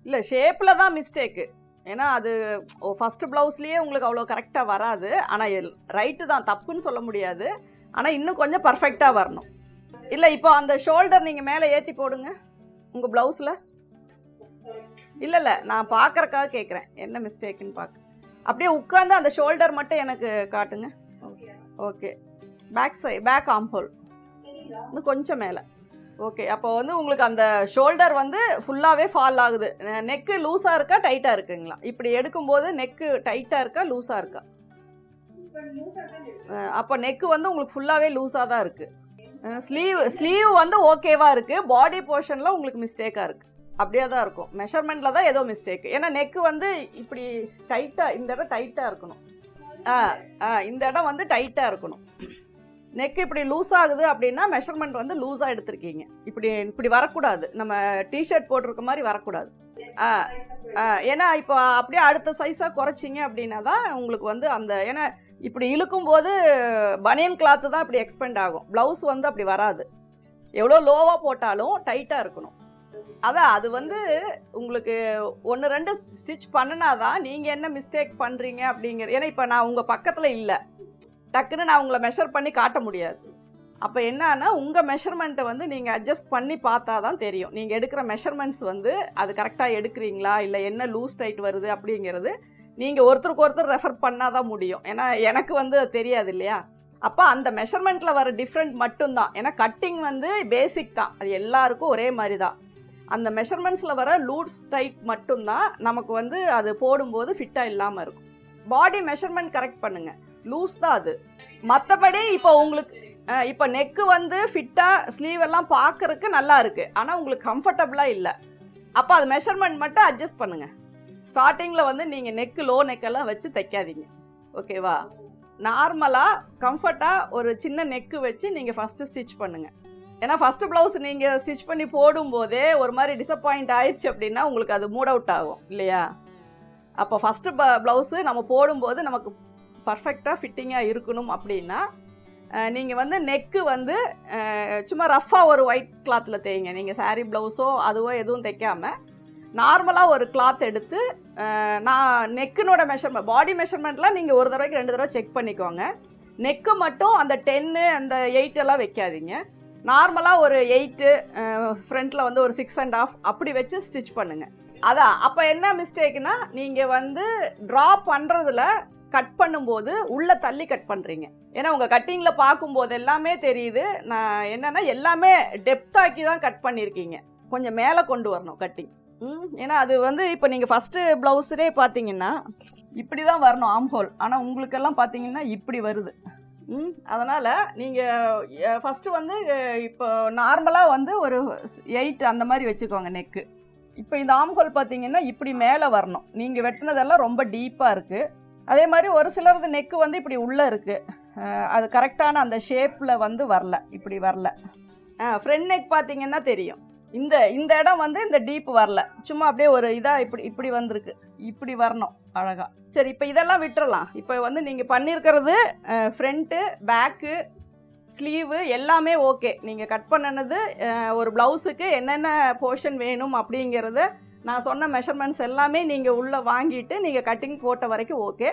இல்லை ஷேப்பில் தான் மிஸ்டேக்கு. ஏன்னா அது ஃபஸ்ட்டு ப்ளவுஸ்லேயே உங்களுக்கு அவ்வளோ கரெக்டாக வராது. ஆனால் ரைட்டு தான், தப்புன்னு சொல்ல முடியாது. ஆனால் இன்னும் கொஞ்சம் பர்ஃபெக்டாக வரணும். இல்லை இப்போ அந்த ஷோல்டர் நீங்கள் மேலே ஏற்றி போடுங்க உங்கள் ப்ளவுஸில். இல்லை நான் பார்க்குறக்காக கேட்குறேன் என்ன மிஸ்டேக்குன்னு பார்க்க. அப்படியே உட்காந்து அந்த ஷோல்டர் மட்டும் எனக்கு காட்டுங்க. ஓகே. பேக் ஆர்ம் ஹோல் இன்னும் கொஞ்சம் மேலே. ஓகே. அப்போ வந்து உங்களுக்கு அந்த ஷோல்டர் வந்து ஃபுல்லாகவே ஃபால் ஆகுது. நெக்கு லூஸாக இருக்கா டைட்டாக இருக்குங்களா? இப்படி எடுக்கும்போது நெக்கு டைட்டாக இருக்கா லூஸாக இருக்கா? அப்போ நெக்கு வந்து உங்களுக்கு ஃபுல்லாகவே லூஸாக தான் இருக்குது. ஸ்லீவ் வந்து ஓகேவாக இருக்குது. பாடி போர்ஷனில் உங்களுக்கு மிஸ்டேக்காக இருக்குது. அப்படியே தான் இருக்கும். மெஷர்மெண்ட்டில் தான் ஏதோ மிஸ்டேக்கு. ஏன்னா நெக்கு வந்து இப்படி டைட்டாக, இந்த இடம் டைட்டாக இருக்கணும். இந்த இடம் வந்து டைட்டாக இருக்கணும். நெக் இப்படி லூஸ் ஆகுது அப்படின்னா மெஷர்மெண்ட் வந்து லூஸாக எடுத்திருக்கீங்க. இப்படி வரக்கூடாது. நம்ம டிஷர்ட் போட்டிருக்க மாதிரி வரக்கூடாது. ஏன்னா இப்போ அப்படியே அடுத்த சைஸாக குறைச்சிங்க அப்படின்னா தான் உங்களுக்கு வந்து அந்த, ஏன்னா இப்படி இழுக்கும்போது பனியன் கிளாத்து தான் இப்படி எக்ஸ்பெண்ட் ஆகும். ப்ளவுஸ் வந்து அப்படி வராது. எவ்வளோ லோவாக போட்டாலும் டைட்டாக இருக்கணும். அதான் அது வந்து உங்களுக்கு 1-2 ஸ்டிச் பண்ணினாதான் நீங்கள் என்ன மிஸ்டேக் பண்ணுறீங்க அப்படிங்கிற. ஏன்னா இப்போ நான் உங்கள் பக்கத்தில் இல்லை, டக்குன்னு நான் உங்களை மெஷர் பண்ணி காட்ட முடியாது. அப்போ என்னன்னா உங்கள் மெஷர்மெண்ட்டை வந்து நீங்கள் அட்ஜஸ்ட் பண்ணி பார்த்தா தான் தெரியும். நீங்கள் எடுக்கிற மெஷர்மெண்ட்ஸ் வந்து அது கரெக்டாக எடுக்கிறீங்களா, இல்லை என்ன லூஸ் டைட் வருது அப்படிங்கிறது நீங்கள் ஒருத்தருக்கு ஒருத்தர் ரெஃபர் பண்ணால் தான் முடியும். ஏன்னா எனக்கு வந்து தெரியாது இல்லையா. அப்போ அந்த மெஷர்மெண்ட்டில் வர டிஃப்ரெண்ட் மட்டும்தான். ஏன்னா கட்டிங் வந்து பேசிக் தான், அது எல்லாருக்கும் ஒரே மாதிரி தான். அந்த மெஷர்மெண்ட்ஸில் வர லூஸ் டைட் மட்டும்தான் நமக்கு வந்து அது போடும்போது ஃபிட்டாக இல்லாமல் இருக்கும். பாடி மெஷர்மெண்ட் கரெக்ட் பண்ணுங்கள், லூஸ் தான் அது. மற்றபடி இப்போ உங்களுக்கு இப்போ நெக்கு வந்து ஃபிட்டாக ஸ்லீவ் எல்லாம் பார்க்குறதுக்கு நல்லா இருக்குது, ஆனால் உங்களுக்கு கம்ஃபர்டபுளாக இல்லை. அப்போ அது மெஷர்மெண்ட் மட்டும் அட்ஜஸ்ட் பண்ணுங்கள். ஸ்டார்டிங்கில் வந்து நீங்கள் நெக்கு லோ நெக்கெல்லாம் வச்சு தைக்காதீங்க, ஓகேவா? நார்மலாக கம்ஃபர்ட்டாக ஒரு சின்ன நெக்கு வச்சு நீங்கள் ஃபஸ்ட்டு ஸ்டிச் பண்ணுங்கள். ஏன்னா ஃபஸ்ட்டு ப்ளவுஸ் நீங்கள் ஸ்டிச் பண்ணி போடும்போதே ஒரு மாதிரி டிசப்பாயிண்ட் ஆயிடுச்சு அப்படின்னா உங்களுக்கு அது மூட் அவுட் ஆகும் இல்லையா. அப்போ ஃபஸ்ட்டு ப்ளவுஸு நம்ம போடும்போது நமக்கு பர்ஃபெக்டாக ஃபிட்டிங்காக இருக்கணும் அப்படின்னா நீங்கள் வந்து நெக்கு வந்து சும்மா ரஃப்பாக ஒரு ஒயிட் கிளாத்தில் தேய்ங்க. நீங்கள் சாரீ ப்ளவுஸோ அதுவோ எதுவும் தைக்காமல் நார்மலாக ஒரு கிளாத் எடுத்து நான் நெக்குனோட மெஷர்மெண்ட், பாடி மெஷர்மெண்ட்லாம் நீங்கள் ஒரு தடவைக்கு 2 தடவை செக் பண்ணிக்கோங்க. நெக்கு மட்டும் அந்த 10 அந்த 8 எல்லாம் வைக்காதீங்க. நார்மலாக ஒரு 8, ஃப்ரண்ட்டில் வந்து ஒரு 6.5 அப்படி வச்சு ஸ்டிச் பண்ணுங்கள். அதான் அப்போ என்ன மிஸ்டேக்குன்னா நீங்கள் வந்து ட்ரா பண்ணுறதுல கட் பண்ணும்போது உள்ளே தள்ளி கட் பண்ணுறீங்க. ஏன்னா உங்கள் கட்டிங்கில் பார்க்கும்போது எல்லாமே தெரியுது. நான் என்னென்னா எல்லாமே டெப்த்தாக்கி தான் கட் பண்ணியிருக்கீங்க. கொஞ்சம் மேலே கொண்டு வரணும் கட்டிங். ஏன்னா அது வந்து இப்போ நீங்கள் ஃபஸ்ட்டு ப்ளவுஸரே பார்த்தீங்கன்னா இப்படி தான் வரணும் ஆர்ம் ஹோல், ஆனால் உங்களுக்கெல்லாம் பார்த்தீங்கன்னா இப்படி வருது. அதனால் நீங்கள் ஃபஸ்ட்டு வந்து இப்போ நார்மலாக வந்து ஒரு 8 அந்த மாதிரி வச்சுக்கோங்க நெக்கு. இப்போ இந்த ஆர்ம் ஹோல் பார்த்தீங்கன்னா இப்படி மேலே வரணும். நீங்கள் வெட்டினதெல்லாம் ரொம்ப டீப்பாக இருக்குது. அதே மாதிரி ஒரு சிலரது நெக்கு வந்து இப்படி உள்ளே இருக்குது, அது கரெக்டான அந்த ஷேப்பில் வந்து வரல, இப்படி வரல. ஃப்ரண்ட் நெக் பார்த்தீங்கன்னா தெரியும், இந்த இடம் வந்து இந்த டீப் வரல, சும்மா அப்படியே ஒரு இதாக இப்படி வந்திருக்கு. இப்படி வரணும் அழகாக. சரி, இப்போ இதெல்லாம் விட்டுறலாம். இப்போ வந்து நீங்கள் பண்ணியிருக்கிறது ஃப்ரண்ட்டு, பேக்கு, ஸ்லீவு எல்லாமே ஓகே. நீங்கள் கட் பண்ணினது ஒரு ப்ளவுஸுக்கு என்னென்ன போர்ஷன் வேணும் அப்படிங்கிறத நான் சொன்ன மெஷர்மெண்ட்ஸ் எல்லாமே நீங்கள் உள்ளே வாங்கிட்டு நீங்கள் கட்டிங் போட்ட வரைக்கும் ஓகே.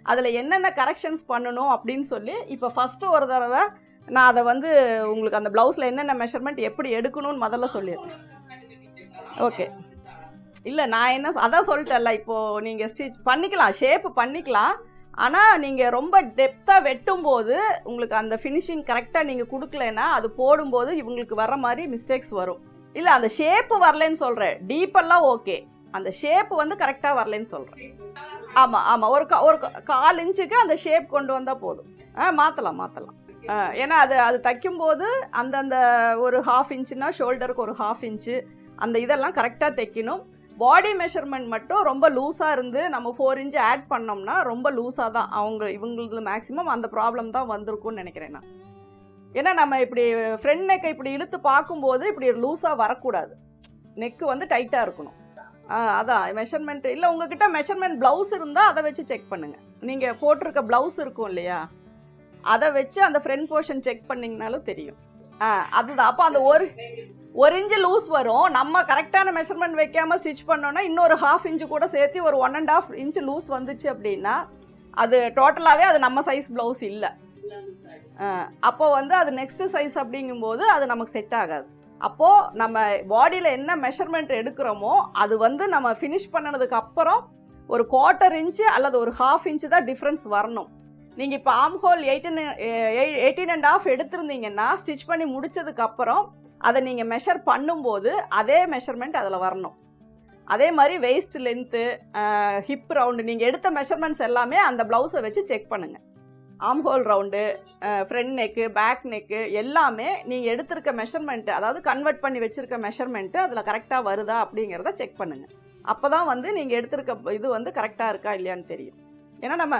அதில் என்னென்ன கரெக்ஷன்ஸ் பண்ணணும் அப்படின்னு சொல்லி இப்போ ஃபஸ்ட்டு ஒரு தடவை நான் அதை வந்து உங்களுக்கு அந்த ப்ளவுஸில் என்னென்ன மெஷர்மெண்ட் எப்படி எடுக்கணும்னு முதல்ல சொல்லிடுறேன். ஓகே. இல்லை நான் என்ன அதான் சொல்லிட்டேன்ல, இப்போது நீங்கள் ஸ்டிச் பண்ணிக்கலாம், ஷேப்பு பண்ணிக்கலாம். ஆனால் நீங்கள் ரொம்ப டெப்த்தாக வெட்டும்போது உங்களுக்கு அந்த ஃபினிஷிங் கரெக்டாக நீங்கள் கொடுக்கலன்னா அது போடும்போது இவங்களுக்கு வர மாதிரி மிஸ்டேக்ஸ் வரும். இல்லை அந்த ஷேப்பு வரலன்னு சொல்கிறேன், டீப்பெல்லாம் ஓகே, அந்த ஷேப்பு வந்து கரெக்டாக வரலன்னு சொல்கிறேன். ஆமாம் ஒரு 1/4 இன்ச்சுக்கு அந்த ஷேப் கொண்டு வந்தால் போதும். மாற்றலாம். ஏன்னா அது தைக்கும்போது அந்தந்த ஒரு 1/2 இன்ச்சுன்னா ஷோல்டருக்கு ஒரு 1/2 இன்ச்சு அந்த இதெல்லாம் கரெக்டாக தைக்கணும். பாடி மெஷர்மெண்ட் மட்டும் ரொம்ப லூஸாக இருந்து நம்ம 4 இன்ச்சு ஆட் பண்ணோம்னா ரொம்ப லூஸாக தான் இவங்களுக்கு மேக்ஸிமம் அந்த ப்ராப்ளம் தான் வந்திருக்கும்னு நினைக்கிறேன் நான். ஏன்னா நம்ம இப்படி ஃப்ரண்ட் நெக்கை இப்படி இழுத்து பார்க்கும்போது இப்படி லூஸாக வரக்கூடாது, நெக்கு வந்து டைட்டாக இருக்கணும். அதான் மெஷர்மெண்ட். இல்லை உங்ககிட்ட மெஷர்மெண்ட் ப்ளவுஸ் இருந்தால் அதை வச்சு செக் பண்ணுங்கள். நீங்கள் போட்டிருக்க ப்ளவுஸ் இருக்கும் இல்லையா, அதை வச்சு அந்த ஃப்ரண்ட் போர்ஷன் செக் பண்ணிங்கனாலும் தெரியும். அதுதான். அப்போ அந்த ஒரு இன்ச்சு லூஸ் வரும். நம்ம கரெக்டான மெஷர்மெண்ட் வைக்காமல் ஸ்டிச் பண்ணோன்னா இன்னொரு 1/2 இன்ச்சு கூட சேர்த்து ஒரு 1.5 இன்ச்சு லூஸ் வந்துச்சு அப்படின்னா அது டோட்டலாகவே அது நம்ம சைஸ் ப்ளவுஸ் இல்லை. அப்போ வந்து அது நெக்ஸ்ட் சைஸ் அப்படிங்கும்போது அது நமக்கு செட் ஆகாது. அப்போது நம்ம பாடியில் என்ன மெஷர்மெண்ட் எடுக்கிறோமோ அது வந்து நம்ம ஃபினிஷ் பண்ணினதுக்கு அப்புறம் ஒரு 1/4 இன்ச்சு அல்லது ஒரு 1/2 இன்ச்சு தான் டிஃப்ரென்ஸ் வரணும். நீங்கள் இப்போ ஆம் ஹோல் 18.5 எடுத்திருந்தீங்கன்னா ஸ்டிச் பண்ணி முடிச்சதுக்கப்புறம் அதை நீங்கள் மெஷர் பண்ணும்போது அதே மெஷர்மெண்ட் அதில் வரணும். அதே மாதிரி வெயிஸ்ட் லென்த்து, ஹிப் ரவுண்டு, நீங்கள் எடுத்த மெஷர்மெண்ட்ஸ் எல்லாமே அந்த ப்ளவுஸை வச்சு செக் பண்ணுங்கள். ஆம் whole round, front neck, back neck எல்லாமே நீங்கள் எடுத்திருக்க மெஷர்மெண்ட்டு, அதாவது கன்வெர்ட் பண்ணி வச்சுருக்க மெஷர்மெண்ட்டு அதில் கரெக்டாக வருதா அப்படிங்கிறத செக் பண்ணுங்கள். அப்போ தான் வந்து நீங்கள் எடுத்திருக்க இது வந்து கரெக்டாக இருக்கா இல்லையான்னு தெரியும். ஏன்னா நம்ம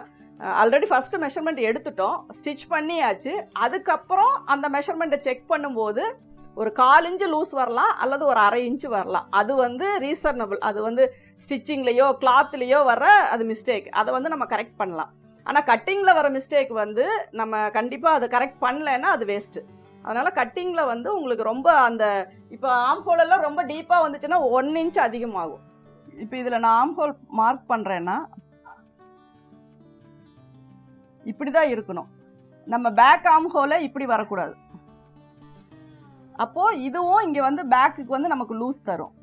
ஆல்ரெடி ஃபஸ்ட்டு மெஷர்மெண்ட் எடுத்துட்டோம், ஸ்டிச் பண்ணியாச்சு. அதுக்கப்புறம் அந்த மெஷர்மெண்ட்டை செக் பண்ணும்போது ஒரு 1/4 இன்ச்சு லூஸ் வரலாம் அல்லது ஒரு 1/2 இன்ச்சு வரலாம். அது வந்து ரீசனபிள். அது வந்து ஸ்டிச்சிங்லேயோ கிளாத்லேயோ வர அது மிஸ்டேக். அதை வந்து நம்ம கரெக்ட் பண்ணலாம். ஆனால் கட்டிங்கில் வர மிஸ்டேக் வந்து நம்ம கண்டிப்பாக அதை கரெக்ட் பண்ணலைன்னா அது வேஸ்ட்டு. அதனால் கட்டிங்கில் வந்து உங்களுக்கு ரொம்ப அந்த இப்போ ஆம் ஹோலெல்லாம் ரொம்ப டீப்பாக வந்துச்சுன்னா 1 இன்ச் அதிகமாகும். இப்போ இதில் நான் ஆம் ஹோல் மார்க் பண்ணுறேன்னா இப்படி தான் இருக்கணும். நம்ம பேக் ஆம் ஹோலை இப்படி வரக்கூடாது. அப்போது இதுவும் இங்கே வந்து பேக்குக்கு வந்து நமக்கு லூஸ் தரும்.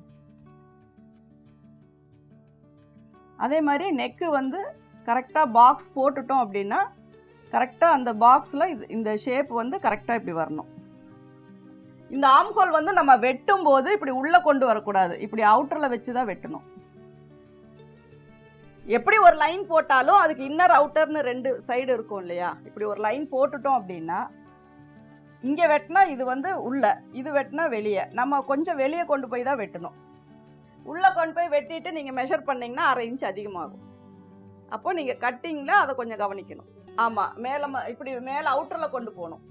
அதே மாதிரி நெக்கு வந்து கரெக்டாக பாக்ஸ் போட்டுட்டோம் அப்படின்னா கரெக்டாக அந்த பாக்ஸில் இந்த ஷேப் வந்து கரெக்டாக இப்படி வரணும். இந்த ஆம் ஹோல் வந்து நம்ம வெட்டும் போது இப்படி உள்ளே கொண்டு வரக்கூடாது, இப்படி அவுட்டரில் வச்சு தான் வெட்டணும். எப்படி ஒரு லைன் போட்டாலும் அதுக்கு இன்னர் அவுட்டர்னு 2 சைடு இருக்கும் இல்லையா? இப்படி ஒரு லைன் போட்டுட்டோம் அப்படின்னா இங்கே வெட்டினா இது வந்து உள்ளே, இது வெட்டினா வெளியே. நம்ம கொஞ்சம் வெளியே கொண்டு போய் தான் வெட்டணும். உள்ளே கொண்டு போய் வெட்டிட்டு நீங்கள் மெஷர் பண்ணிங்கன்னா 1/2 இன்ச் அதிகமாகும். அப்போது நீங்கள் கட்டிங்கில் அதை கொஞ்சம் கவனிக்கணும். ஆமாம், மேலே இப்படி மேலே அவுட்டரில் கொண்டு போகணும்.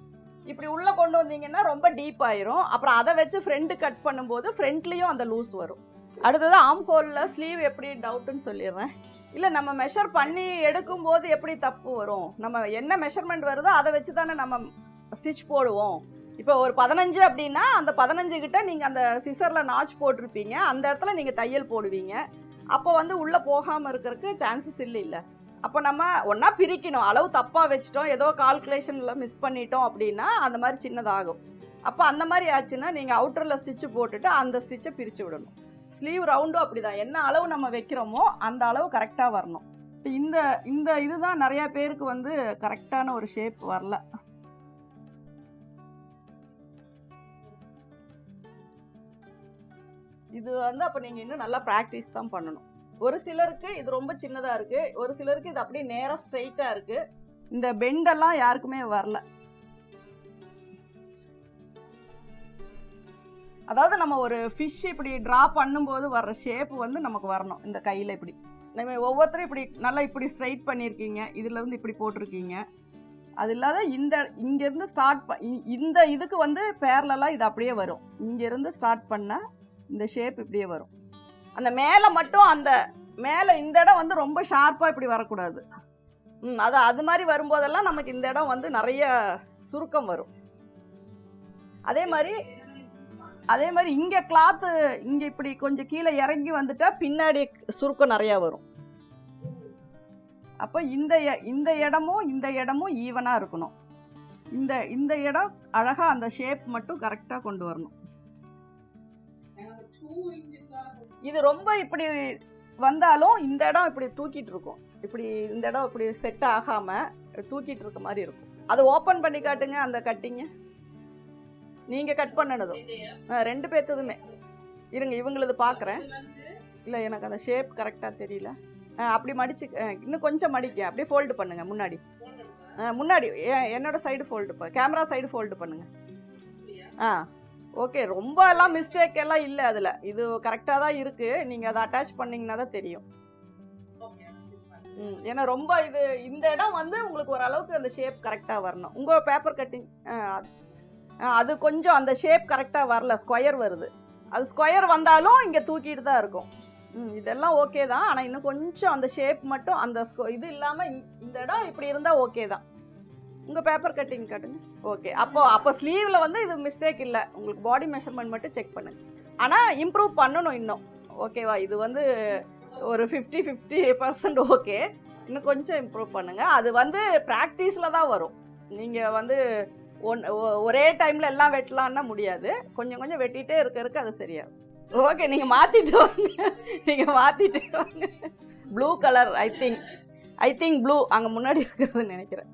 இப்படி உள்ளே கொண்டு வந்தீங்கன்னா ரொம்ப டீப் ஆயிரும். அப்புறம் அதை வச்சு ஃப்ரண்ட்டு கட் பண்ணும்போது ஃப்ரண்ட்லேயும் அந்த லூஸ் வரும். அடுத்தது ஆம் ஹோலில் ஸ்லீவ் எப்படி டவுட்டுன்னு சொல்லிடுறேன். இல்லை, நம்ம மெஷர் பண்ணி எடுக்கும்போது எப்படி தப்பு வரும்? நம்ம என்ன மெஷர்மெண்ட் வருதோ அதை வச்சு தானே நம்ம ஸ்டிச் போடுவோம். இப்போ ஒரு 15 அப்படின்னா அந்த 15 கிட்ட நீங்கள் அந்த சிசரில் நாச் போட்டிருப்பீங்க, அந்த இடத்துல நீங்கள் தையல் போடுவீங்க. அப்போ வந்து உள்ளே போகாமல் இருக்கிறதுக்கு சான்சஸ் இல்லை. அப்போ நம்ம ஒன்றா பிரிக்கணும். அளவு தப்பாக வச்சிட்டோம், ஏதோ கால்குலேஷனில் மிஸ் பண்ணிட்டோம் அப்படின்னா அந்த மாதிரி சின்னதாகும். அப்போ அந்த மாதிரி ஆச்சுன்னா நீங்கள் அவுட்டரில் ஸ்டிச்சு போட்டுட்டு அந்த ஸ்டிச்சை பிரித்து விடணும். ஸ்லீவ் ரவுண்டும் அப்படி தான். என்ன அளவு நம்ம வைக்கிறோமோ அந்த அளவு கரெக்டாக வரணும். இப்போ இந்த இதுதான் நிறையா பேருக்கு வந்து கரெக்டான ஒரு ஷேப் வரல. இது வந்து அப்போ நீங்கள் இன்னும் நல்லா ப்ராக்டிஸ் தான் பண்ணணும். ஒரு சிலருக்கு இது ரொம்ப சின்னதாக இருக்குது, ஒரு சிலருக்கு இது அப்படியே நேராக ஸ்ட்ரைட்டாக இருக்குது. இந்த பெண்டெல்லாம் யாருக்குமே வரல. அதாவது நம்ம ஒரு ஃபிஷ் இப்படி ட்ரா பண்ணும்போது வர்ற ஷேப் வந்து நமக்கு வரணும். இந்த கையில் இப்படி நம்ம ஒவ்வொருத்தரும் இப்படி நல்லா இப்படி ஸ்ட்ரைட் பண்ணியிருக்கீங்க, இதுலேருந்து இப்படி போட்டிருக்கீங்க. அது இல்லாத இங்கேருந்து இந்த இதுக்கு வந்து பேரலாக இது அப்படியே வரும். இங்கேருந்து ஸ்டார்ட் பண்ணால் இந்த ஷேப் இப்படியே வரும். அந்த மேலே மட்டும் அந்த மேலே இந்த இடம் வந்து ரொம்ப ஷார்ப்பாக இப்படி வரக்கூடாது. அது மாதிரி வரும்போதெல்லாம் நமக்கு இந்த இடம் வந்து நிறைய சுருக்கம் வரும். அதே மாதிரி இங்கே கிளாத்து இங்கே இப்படி கொஞ்சம் கீழே இறங்கி வந்துட்டா பின்னாடி சுருக்கம் நிறையா வரும். அப்போ இந்த இடமும் ஈவனாக இருக்கணும். இந்த இடம் அழகாக அந்த ஷேப் மட்டும் கரெக்டாக கொண்டு வரணும். இது ரொம்ப இப்படி வந்தாலும் இந்த இடம் இப்படி தூக்கிட்டு இருக்கும், இப்படி இந்த இடம் இப்படி செட் ஆகாமல் தூக்கிட்டு இருக்க மாதிரி இருக்கும். அதை ஓப்பன் பண்ணி காட்டுங்க. அந்த கட்டிங்க நீங்கள் கட் பண்ணனதும் 2 பேர்த்ததுமே இருங்க, இவங்களது பார்க்குறேன். இல்லை, எனக்கு அந்த ஷேப் கரெக்டாக தெரியல. அப்படி மடிச்சு இன்னும் கொஞ்சம் மடிக்க, அப்படியே ஃபோல்டு பண்ணுங்கள். முன்னாடி என்னோட side fold camera side fold பண்ணுங்கள். ஓகே, ரொம்ப எல்லாம் மிஸ்டேக் எல்லாம் இல்லை அதில். இது கரெக்டாக தான் இருக்குது. நீங்கள் அதை அட்டாச் பண்ணிங்கன்னா தான் தெரியும். ஏன்னா ரொம்ப இந்த இடம் வந்து உங்களுக்கு ஓரளவுக்கு அந்த ஷேப் கரெக்டாக வரணும். உங்கள் பேப்பர் கட்டிங் அது கொஞ்சம் அந்த ஷேப் கரெக்டாக வரல, ஸ்கொயர் வருது. அது ஸ்கொயர் வந்தாலும் இங்கே தூக்கிட்டு தான் இருக்கும். இதெல்லாம் ஓகே தான். ஆனால் இன்னும் கொஞ்சம் அந்த ஷேப் மட்டும் அந்த இது இல்லாமல் இந்த இடம் இப்படி இருந்தால் ஓகே தான். உங்கள் பேப்பர் கட்டிங் காட்டுங்க. ஓகே, அப்போ ஸ்லீவில் வந்து இது மிஸ்டேக் இல்லை, உங்களுக்கு பாடி மெஷர்மெண்ட் மட்டும் செக் பண்ணுங்க. ஆனால் இம்ப்ரூவ் பண்ணணும் இன்னும். ஓகேவா, இது வந்து ஒரு 50% ஓகே, இன்னும் கொஞ்சம் இம்ப்ரூவ் பண்ணுங்கள். அது வந்து ப்ராக்டிஸில் தான் வரும். நீங்கள் வந்து ஒரே டைமில் எல்லாம் வெட்டலான்னா முடியாது, கொஞ்சம் கொஞ்சம் வெட்டிகிட்டே இருக்க அது சரியாகும். ஓகே, நீங்கள் மாற்றிட்டு வாங்க. Blue colour I think blue அங்கே முன்னாடி இருக்கிறதுன்னு நினைக்கிறேன்.